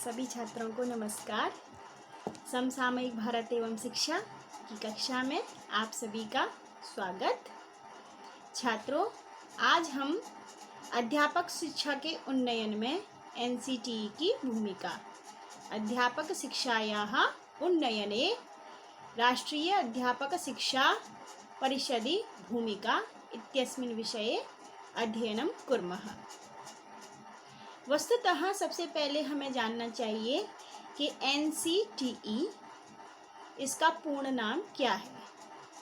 सभी छात्रों को नमस्कार। समसामयिक भारत एवं शिक्षा की कक्षा में आप सभी का स्वागत। छात्रों, आज हम अध्यापक शिक्षा के उन्नयन में एनसीटीई की भूमिका, अध्यापक शिक्षायाः उन्नयने राष्ट्रीय अध्यापक शिक्षा परिषदि भूमिका इत्यस्मिन् विषये अध्ययनं कुर्मः। वस्तुतः सबसे पहले हमें जानना चाहिए कि एनसीटीई इसका पूर्ण नाम क्या है।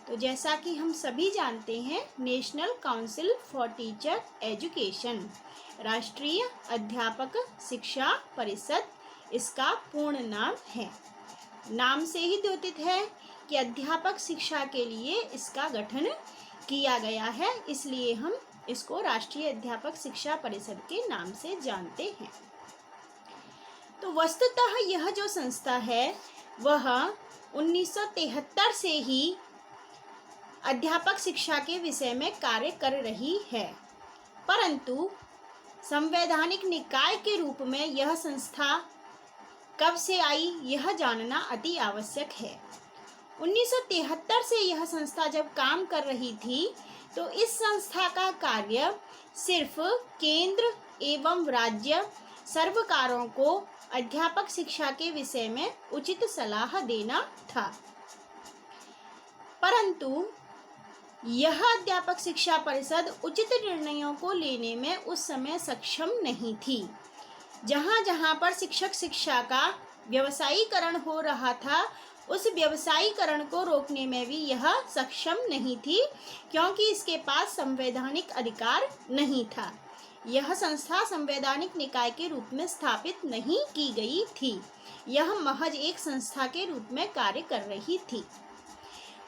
तो जैसा कि हम सभी जानते हैं, national council for teacher education, राष्ट्रीय अध्यापक शिक्षा परिषद इसका पूर्ण नाम है। नाम से ही द्योतित है कि अध्यापक शिक्षा के लिए इसका गठन किया गया है, इसलिए हम इसको राष्ट्रीय अध्यापक शिक्षा परिषद के नाम से जानते हैं। तो वस्तुतः यह जो संस्था है वह 1973 से ही अध्यापक शिक्षा के विषय में कार्य कर रही है, परंतु संवैधानिक निकाय के रूप में यह संस्था कब से आई यह जानना अति आवश्यक है। 1973 से यह संस्था जब काम कर रही थी तो इस संस्था का कार्य सिर्फ केंद्र एवं राज्य सर्वकारों को अध्यापक शिक्षा के विषय में उचित सलाह देना था, परंतु यह अध्यापक शिक्षा परिषद उचित निर्णयों को लेने में उस समय सक्षम नहीं थी। जहाँ जहाँ पर शिक्षक शिक्षा का व्यवसायीकरण हो रहा था, उस व्यवसायीकरण को रोकने में भी यह सक्षम नहीं थी, क्योंकि इसके पास संवैधानिक अधिकार नहीं था। यह संस्था संवैधानिक निकाय के रूप में स्थापित नहीं की गई थी, यह महज एक संस्था के रूप में कार्य कर रही थी।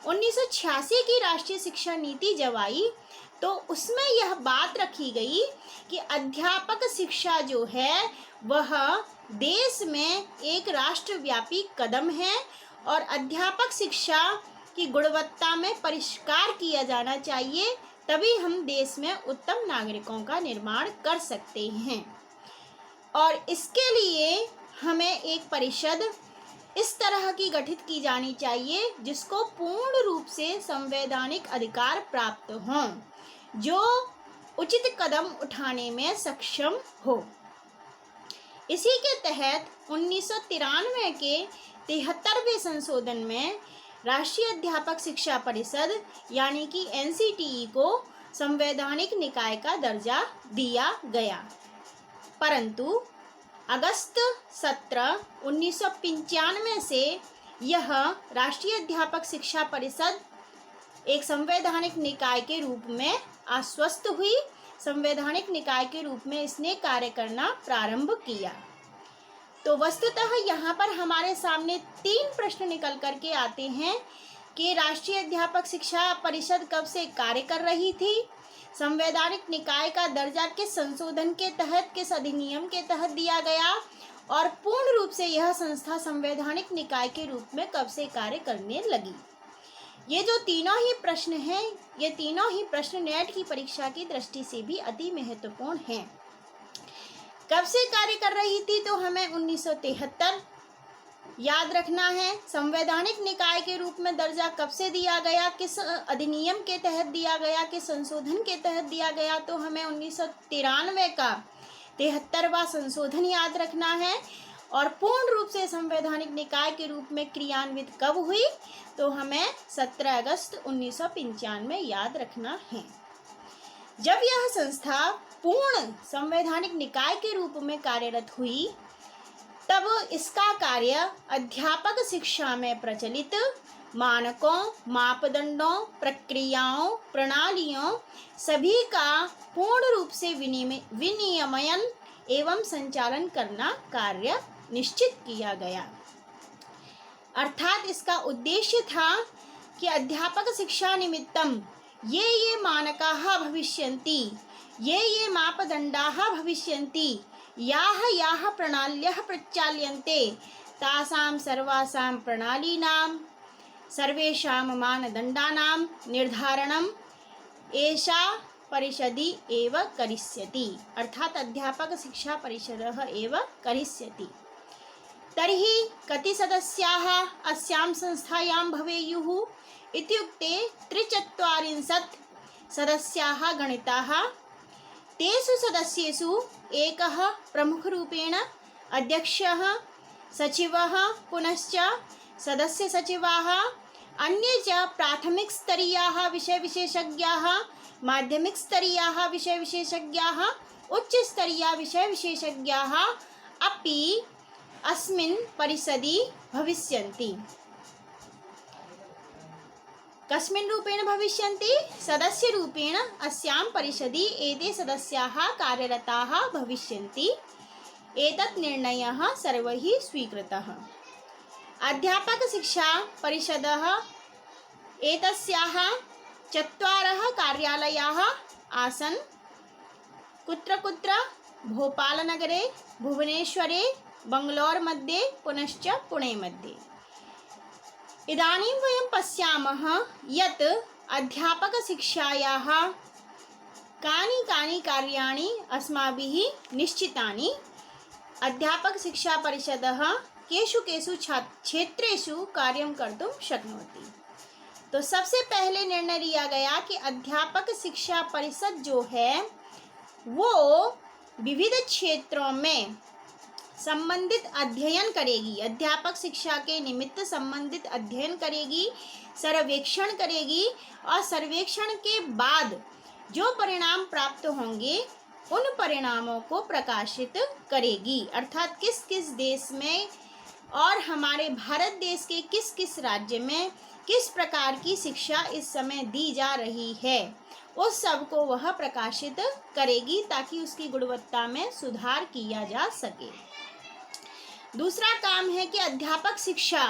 1986 की राष्ट्रीय शिक्षा नीति जब आई तो उसमें यह बात रखी गई कि अध्यापक शिक्षा जो है वह देश में एक राष्ट्रव्यापी कदम है और अध्यापक शिक्षा की गुणवत्ता में परिष्कार किया जाना चाहिए, तभी हम देश में उत्तम नागरिकों का निर्माण कर सकते हैं। और इसके लिए हमें एक परिषद इस तरह की गठित की जानी चाहिए जिसको पूर्ण रूप से संवैधानिक अधिकार प्राप्त हों, जो उचित कदम उठाने में सक्षम हो। इसी के तहत 1993 के 73वें संशोधन में राष्ट्रीय अध्यापक शिक्षा परिषद यानी कि एनसीटीई को संवैधानिक निकाय का दर्जा दिया गया, परंतु अगस्त 17, 1995 से यह राष्ट्रीय अध्यापक शिक्षा परिषद एक संवैधानिक निकाय के रूप में आश्वस्त हुई। संवैधानिक निकाय के रूप में इसने कार्य करना प्रारंभ किया। तो वस्तुतः यहाँ पर हमारे सामने 3 प्रश्न निकल कर के आते हैं कि राष्ट्रीय अध्यापक शिक्षा परिषद कब से कार्य कर रही थी, संवैधानिक निकाय का दर्जा किस संशोधन के तहत, किस अधिनियम के तहत दिया गया, और पूर्ण रूप से यह संस्था संवैधानिक निकाय के रूप में कब से कार्य करने लगी। ये जो तीनों ही प्रश्न हैं, ये तीनों ही प्रश्न नेट की परीक्षा की दृष्टि से भी अति महत्वपूर्ण हैं। कब से कार्य कर रही थी, तो हमें 1973 याद रखना है। संवैधानिक निकाय के रूप में दर्जा कब से दिया गया, किस अधिनियम के तहत दिया गया, किस संशोधन के तहत दिया गया, तो हमें 1993 का 73वां संशोधन याद रखना है। और पूर्ण रूप से संवैधानिक निकाय के रूप में क्रियान्वित कब हुई, तो हमें 17 अगस्त 1995 याद रखना है। जब यह संस्था पूर्ण संवैधानिक निकाय के रूप में कार्यरत हुई, तब इसका कार्य अध्यापक शिक्षा में प्रचलित मानकों, मापदंडों, प्रक्रियाओं, प्रणालियों सभी का पूर्ण रूप से विनियमन एवं संचालन करना कार्य निश्चित किया गया। अर्थात इसका उद्देश्य था कि अध्यापक शिक्षा निमित्तम ये मानकाः भविष्यन्ति, ये मापदण्डाः भविष्यन्ति, याः प्रणाल्यः प्रचाल्यन्ते, तासां सर्वासां प्रणालीनां सर्वेषां मानदण्डानां निर्धारणम् एषा परिषदि एव करिष्यति, अर्थात अध्यापक शिक्षा परिषदः एव करिष्यति। तर्हि कति सदस्याः अस्यां संस्थायां भवेयुः इत्युक्ते 43 सदस्याः गणिताः। तेषु सदस्येषु एकः प्रमुखरूपेण अध्यक्षः, सचिवः, पुनश्च सदस्यसचिवाः, अन्ये च प्राथमिकस्तरीयाः विषयविशेषज्ञाः, माध्यमिकस्तरीयाः विषयविशेषज्ञाः, उच्चस्तरीयाः विषयविशेषज्ञाः अपि अस्मिन् परिषदि भविष्यन्ति। कस्मिन् रूपेण भविष्यन्ति? सदस्यरूपेण अस्यां परिषदि एते सदस्याः कार्यरताः भविष्यन्ति। एतत् निर्णयः सर्वैः स्वीकृतः। अध्यापकशिक्षा परिषदः एतस्याः 4 कार्यालयाः आसन्। कुत्र कुत्र? भोपालनगरे, भुवनेश्वरे, बङ्गलौर मध्ये, पुनश्च पुणे मध्ये। इदानीं वयं पश्यामः यत् अध्यापकशिक्षायाः कानि कानि कार्याणि अस्माभिः निश्चितानि। अध्यापकशिक्षापरिषदः केषु केषु क्षेत्रेषु कार्यं कर्तुं शक्नोति। तो सबसे पहले निर्णय लिया गया कि अध्यापक शिक्षा परिषद जो है वो विविध क्षेत्रों में संबंधित अध्ययन करेगी, अध्यापक शिक्षा के निमित्त संबंधित अध्ययन करेगी, सर्वेक्षण करेगी और सर्वेक्षण के बाद जो परिणाम प्राप्त होंगे उन परिणामों को प्रकाशित करेगी। अर्थात किस किस देश में और हमारे भारत देश के किस किस राज्य में किस प्रकार की शिक्षा इस समय दी जा रही है उस सब को वह प्रकाशित करेगी ताकि उसकी गुणवत्ता में सुधार किया जा सके। दूसरा काम है कि अध्यापक शिक्षा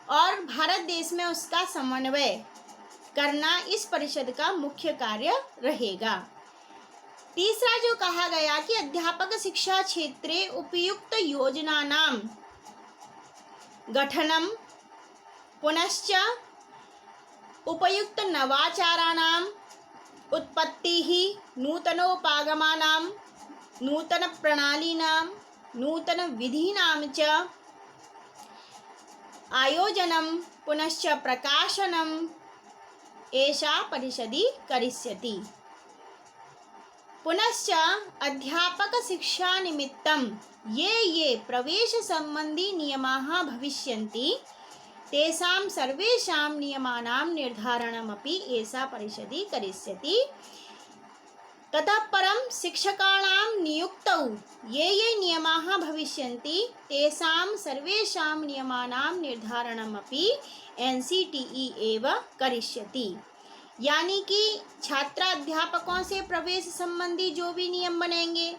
और भारत देश में उसका समन्वय करना इस परिषद का मुख्य कार्य रहेगा। तीसरा जो कहा गया कि अध्यापक शिक्षा क्षेत्रे उपयुक्त योजनानां गठनम, पुनश्च उपयुक्त नवाचाराणां उत्पत्तिः, नूतनोपागमानां, नूतन प्रणालीनां, नूतन विधीनां च आयोजनं पुनश्च प्रकाशनम् एषा परिषदि करिष्यति। पुनश्च अध्यापक शिक्षा निमित्तं ये प्रवेश संबंधी नियमाः भविष्यन्ति तेषां सर्वेषां नियमानां निर्धारणमपि एषा परिषदि करिष्यति। ततः परं शिक्षकाणां नियुक्तौ ये नियमाः भविष्यन्ति तेषां सर्वेषां नियमानां निर्धारणमपि NCTE एव करिष्यति। यानी कि छात्राध्यापकों से प्रवेश संबंधी जो भी नियम बनेंगे,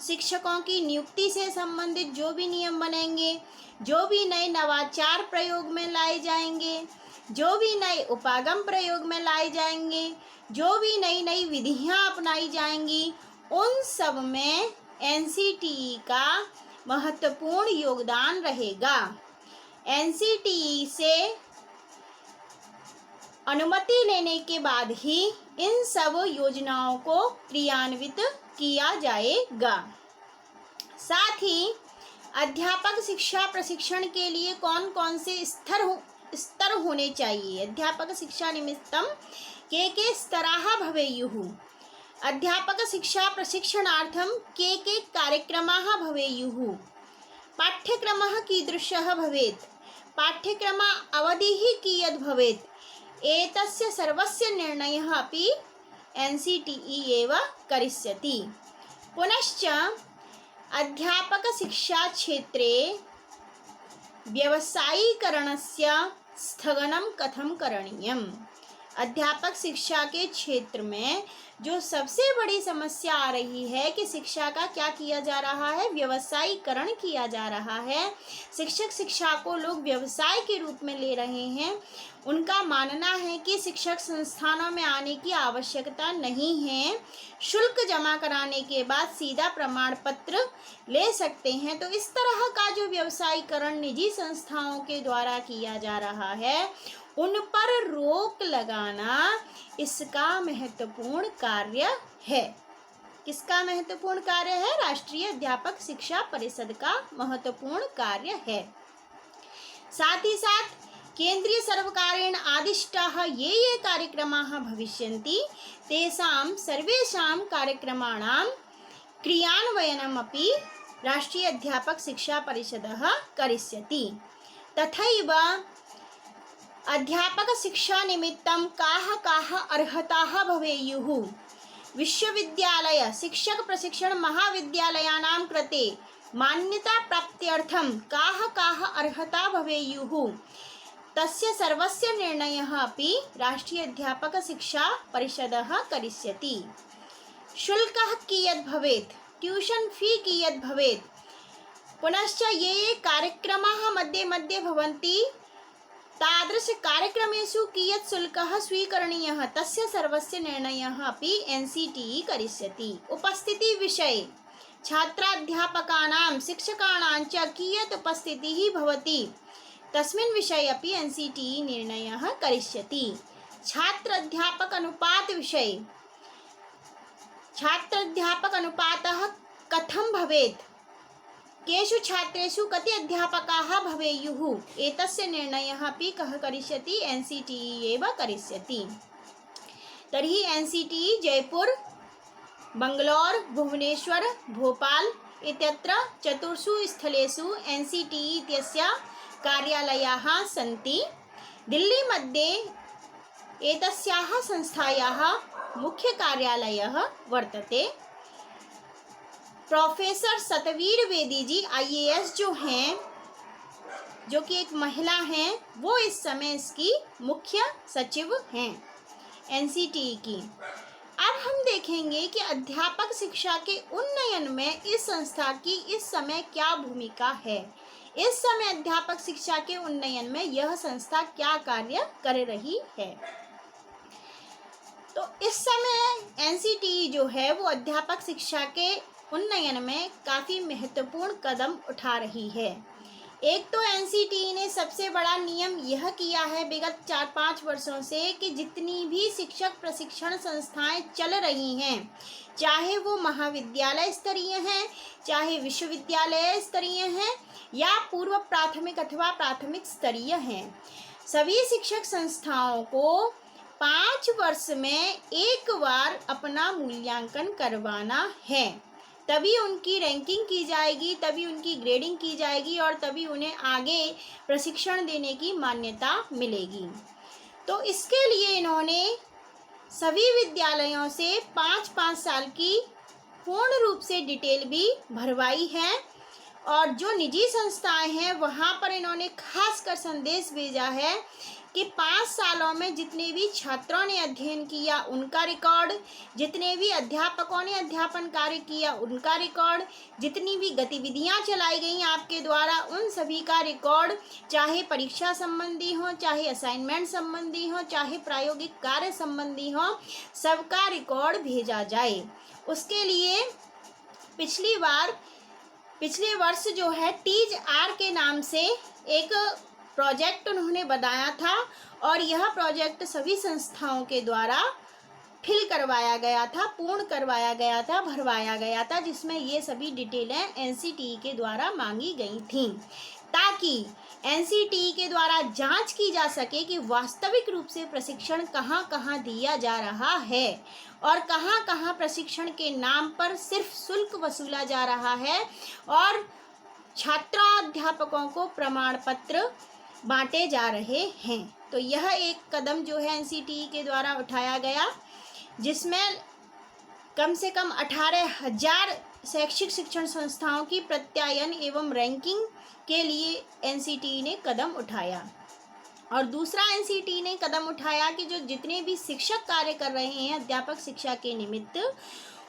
शिक्षकों की नियुक्ति से संबंधित जो भी नियम बनेंगे, जो भी नए नवाचार प्रयोग में लाए जाएंगे, जो भी नए उपागम प्रयोग में लाए जाएंगे, जो भी नई नई विधियां अपनाई जाएंगी, उन सब में NCTE का महत्वपूर्ण योगदान रहेगा। NCTE से अनुमति लेने के बाद ही इन सब योजनाओं को क्रियान्वित किया जाएगा। साथ ही अध्यापक शिक्षा प्रशिक्षण के लिए कौन कौन से स्तर होने चाहिए, अध्यापक शिक्षा निमित्तं के स्तराः भवेयुः, अध्यापक शिक्षा प्रशिक्षणार्थं के कार्यक्रमाः भवेयुः, पाठ्यक्रमः कीदृशः भवेत्, पाठ्यक्रम अवधिः कियत् भवेत्, एतस्य सर्वस्य निर्णयः अपि NCTE एव करिष्यति। पुनश्च अध्यापक शिक्षा क्षेत्रे व्यवसायीकरणस्य स्थगनं कथं करणीयम्। अध्यापक शिक्षा के क्षेत्र में जो सबसे बड़ी समस्या आ रही है कि शिक्षा का क्या किया जा रहा है, व्यवसायीकरण किया जा रहा है। शिक्षक शिक्षा को लोग व्यवसाय के रूप में ले रहे हैं। उनका मानना है कि शिक्षक संस्थानों में आने की आवश्यकता नहीं है, शुल्क जमा कराने के बाद सीधा प्रमाण पत्र ले सकते हैं। तो इस तरह का जो व्यवसायीकरण निजी संस्थाओं के द्वारा किया जा रहा है उन पर रोक लगाना इसका महत्वपूर्ण कार्य है। किसका महत्वपूर्ण कार्य है? राष्ट्रीय अध्यापक शिक्षा परिषद का महत्वपूर्ण कार्य है। साथ ही साथ केंद्रीय सर्वकारेण आदिष्टाः ये कार्यक्रमाः भविष्यन्ति तेषां सर्वेषां कार्यक्रमाणां क्रियान्वयनमपि राष्ट्रीय अध्यापक शिक्षा परिषदः करिष्यति। तथैव अध्यापक शिक्षा निमित्तं काः अर्हताः भवेयुः। विश्वविद्यालय शिक्षक प्रशिक्षण महाविद्यालयानां कृते मान्यता प्राप्त्यर्थं काः अर्हता भवेयुः तस्य सर्वस्य निर्णयः अपि राष्ट्रीय अध्यापक शिक्षा परिषदः करिष्यति। शुल्कः कियत् भवेत्, ट्यूशन फी कियत् भवेत्, पुनश्च ये कार्यक्रमाः मध्ये मध्ये भवन्ति तादृश कार्यक्रमेषु कियत् शुल्कः स्वीकरणीयः तस्य सर्वस्य निर्णयः अपि NCTE करिष्यति। उपस्थिति विषये छात्राध्यापकानां शिक्षकाणां च कियत् उपस्थितिः भवति तस्मिन् विषये अपि NCTE निर्णयः करिष्यति। छात्र अध्यापक अनुपात विषये छात्राध्यापक अनुपातः कथं भवेत्, केषु छात्रेषु कति अध्यापकाः भवेयुः एतस्य निर्णयः अपि कः करिष्यति, NCTE एव करिष्यति। तर्हि NCTE जयपुर, बंगलौर, भुवनेश्वर, भोपाल इत्यत्र चतुर्षु स्थलेषु NCTE इत्यस्य कार्यालयाः सन्ति। दिल्ली मध्ये एतस्याः संस्थायाः मुख्य कार्यालयः वर्तते। प्रोफेसर सतवीर बेदी जी IAS जो हैं, जो कि एक महिला हैं, वो इस समय इसकी मुख्य सचिव हैं NCTE की। अब हम देखेंगे कि अध्यापक शिक्षा के उन्नयन में इस संस्था की इस समय क्या भूमिका है। इस समय अध्यापक शिक्षा के उन्नयन में यह संस्था क्या कार्य कर रही है। तो इस समय NCTE जो है वो अध्यापक शिक्षा के उन्नयन में काफ़ी महत्वपूर्ण कदम उठा रही है। एक तो NCTE ने सबसे बड़ा नियम यह किया है विगत 4-5 वर्षों से कि जितनी भी शिक्षक प्रशिक्षण संस्थाएं चल रही हैं, चाहे वो महाविद्यालय स्तरीय हैं, चाहे विश्वविद्यालय स्तरीय हैं या पूर्व प्राथमिक अथवा प्राथमिक स्तरीय हैं, सभी शिक्षक संस्थाओं को 5 वर्ष में एक बार अपना मूल्यांकन करवाना है। तभी उनकी रैंकिंग की जाएगी, तभी उनकी ग्रेडिंग की जाएगी और तभी उन्हें आगे प्रशिक्षण देने की मान्यता मिलेगी। तो इसके लिए इन्होंने सभी विद्यालयों से 5-5 साल की पूर्ण रूप से डिटेल भी भरवाई है और जो निजी संस्थाएं हैं वहाँ पर इन्होंने खासकर संदेश भेजा है कि 5 सालों में जितने भी छात्रों ने अध्ययन किया उनका रिकॉर्ड, जितने भी अध्यापकों ने अध्यापन कार्य किया उनका रिकॉर्ड, जितनी भी गतिविधियां चलाई गई आपके द्वारा उन सभी का रिकॉर्ड, चाहे परीक्षा संबंधी हो, चाहे असाइनमेंट संबंधी हो, चाहे प्रायोगिक कार्य संबंधी हो, सबका रिकॉर्ड भेजा जाए। उसके लिए पिछले वर्ष जो है TIJR के नाम से एक प्रोजेक्ट उन्होंने बनाया था और यह प्रोजेक्ट सभी संस्थाओं के द्वारा फिल करवाया गया था, पूर्ण करवाया गया था, भरवाया गया था, जिसमें ये सभी डिटेलें NCTE के द्वारा मांगी गई थीं ताकि NCTE के द्वारा जांच की जा सके कि वास्तविक रूप से प्रशिक्षण कहाँ कहाँ दिया जा रहा है और कहाँ कहाँ प्रशिक्षण के नाम पर सिर्फ शुल्क वसूला जा रहा है और छात्राध्यापकों को प्रमाण पत्र बांटे जा रहे हैं। तो यह एक कदम जो है NCTE के द्वारा उठाया गया, जिसमें कम से कम 18,000 शैक्षिक शिक्षण संस्थाओं की प्रत्यायन एवं रैंकिंग के लिए NCTE ने कदम उठाया। और दूसरा NCTE ने कदम उठाया कि जो जितने भी शिक्षक कार्य कर रहे हैं अध्यापक शिक्षा के निमित्त,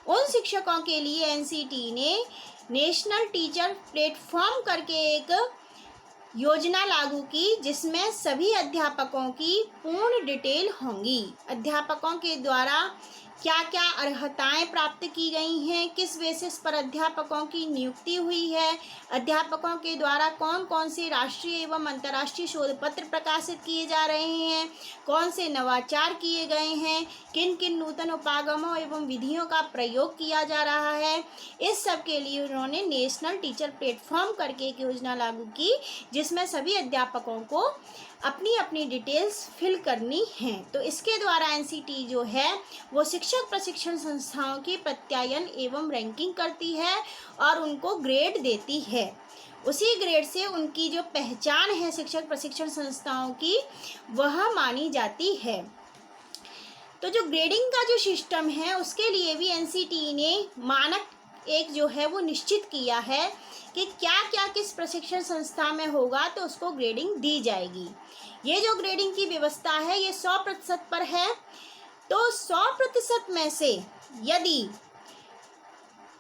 उन शिक्षकों के लिए NCTE ने नेशनल टीचर प्लेटफॉर्म करके एक योजना लागू की, जिसमें सभी अध्यापकों की पूर्ण डिटेल होंगी। अध्यापकों के द्वारा क्या क्या अर्हताएं प्राप्त की गई हैं, किस बेसिस पर अध्यापकों की नियुक्ति हुई है, अध्यापकों के द्वारा कौन कौन से राष्ट्रीय एवं अंतर्राष्ट्रीय शोध पत्र प्रकाशित किए जा रहे हैं, कौन से नवाचार किए गए हैं, किन किन नूतन उपागमों एवं विधियों का प्रयोग किया जा रहा है। इस सब के लिए उन्होंने नेशनल टीचर प्लेटफॉर्म करके एक योजना लागू की, जिसमें सभी अध्यापकों को अपनी अपनी डिटेल्स फिल करनी है। तो इसके द्वारा एनसीटी जो है वो शिक्षक प्रशिक्षण संस्थाओं की प्रत्यायन एवं रैंकिंग करती है और उनको ग्रेड देती है। उसी ग्रेड से उनकी जो पहचान है शिक्षक प्रशिक्षण संस्थाओं की, वह मानी जाती है। तो जो ग्रेडिंग का जो सिस्टम है उसके लिए भी एनसीटी ने मानक एक जो है वो निश्चित किया है कि क्या क्या किस प्रशिक्षण संस्था में होगा तो उसको ग्रेडिंग दी जाएगी। ये जो ग्रेडिंग की व्यवस्था है ये 100% पर है। तो 100% में से यदि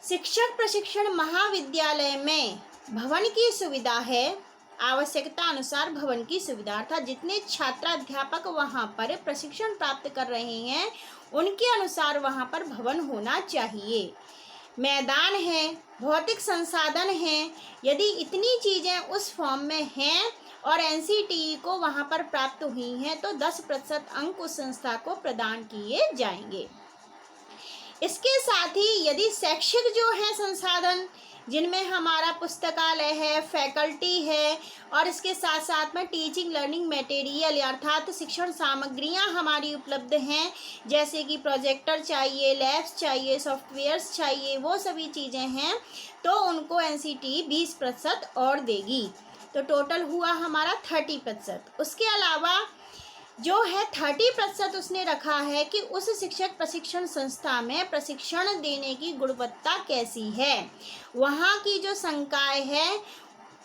शिक्षक प्रशिक्षण महाविद्यालय में भवन की सुविधा है, आवश्यकता अनुसार भवन की सुविधा, अर्थात जितने छात्राध्यापक वहाँ पर प्रशिक्षण प्राप्त कर रहे हैं उनके अनुसार वहाँ पर भवन होना चाहिए, मैदान है, भौतिक संसाधन हैं, यदि इतनी चीज़ें उस फॉर्म में हैं और एनसीटी को वहाँ पर प्राप्त हुई हैं तो 10% अंक उस संस्था को प्रदान किए जाएंगे। इसके साथ ही यदि शैक्षिक जो है संसाधन, जिनमें हमारा पुस्तकालय है, फैकल्टी है और इसके साथ साथ में टीचिंग लर्निंग मटेरियल अर्थात शिक्षण सामग्रियां हमारी उपलब्ध हैं, जैसे कि प्रोजेक्टर चाहिए, लैब्स चाहिए, सॉफ्टवेयर्स चाहिए, वो सभी चीज़ें हैं, तो उनको एनसीटी 20% और देगी। तो टोटल हुआ हमारा 30%। उसके अलावा जो है 30% उसने रखा है कि उस शिक्षक प्रशिक्षण संस्था में प्रशिक्षण देने की गुणवत्ता कैसी है, वहाँ की जो संकाय है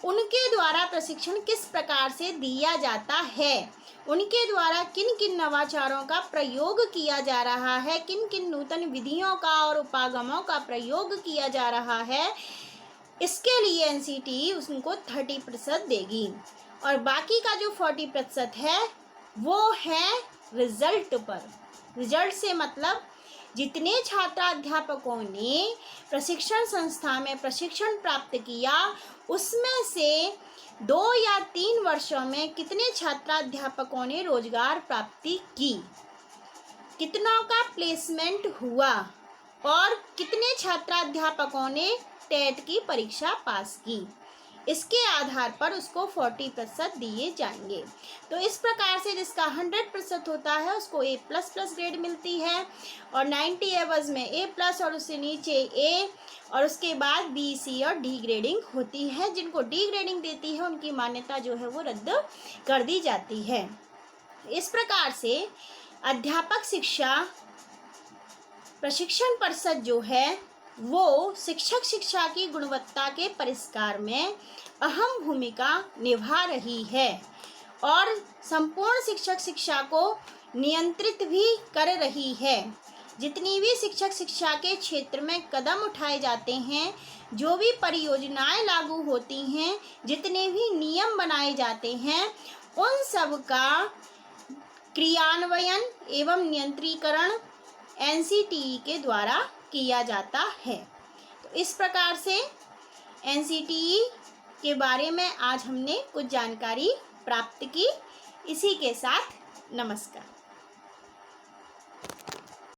उनके द्वारा प्रशिक्षण किस प्रकार से दिया जाता है, उनके द्वारा किन किन नवाचारों का प्रयोग किया जा रहा है, किन किन नूतन विधियों का और उपागमों का प्रयोग किया जा रहा है, इसके लिए एनसीटी उनको 30% देगी। और बाकी का जो 40% है वो है रिजल्ट पर। रिजल्ट से मतलब जितने छात्राध्यापकों ने प्रशिक्षण संस्था में प्रशिक्षण प्राप्त किया उसमें से 2 या 3 वर्षों में कितने छात्राध्यापकों ने रोजगार प्राप्ति की, कितनों का प्लेसमेंट हुआ और कितने छात्राध्यापकों ने टेट की परीक्षा पास की, इसके आधार पर उसको 40% दिए जाएंगे। तो इस प्रकार से जिसका 100% होता है उसको A++ ग्रेड मिलती है और 90 एवज में A+ और उससे नीचे A और उसके बाद B, C और D ग्रेडिंग होती है। जिनको D ग्रेडिंग देती है उनकी मान्यता जो है वो रद्द कर दी जाती है। इस प्रकार से अध्यापक शिक्षा प्रशिक्षण परिषद जो है वो शिक्षक शिक्षा की गुणवत्ता के परिष्कार में अहम भूमिका निभा रही है और संपूर्ण शिक्षक शिक्षा को नियंत्रित भी कर रही है। जितनी भी शिक्षक शिक्षा के क्षेत्र में कदम उठाए जाते हैं, जो भी परियोजनाएं लागू होती हैं, जितने भी नियम बनाए जाते हैं, उन सब का क्रियान्वयन एवं नियंत्रीकरण एनसीटी के द्वारा किया जाता है। तो इस प्रकार से एनसीटी के बारे में आज हमने कुछ जानकारी प्राप्त की। इसी के साथ नमस्कार।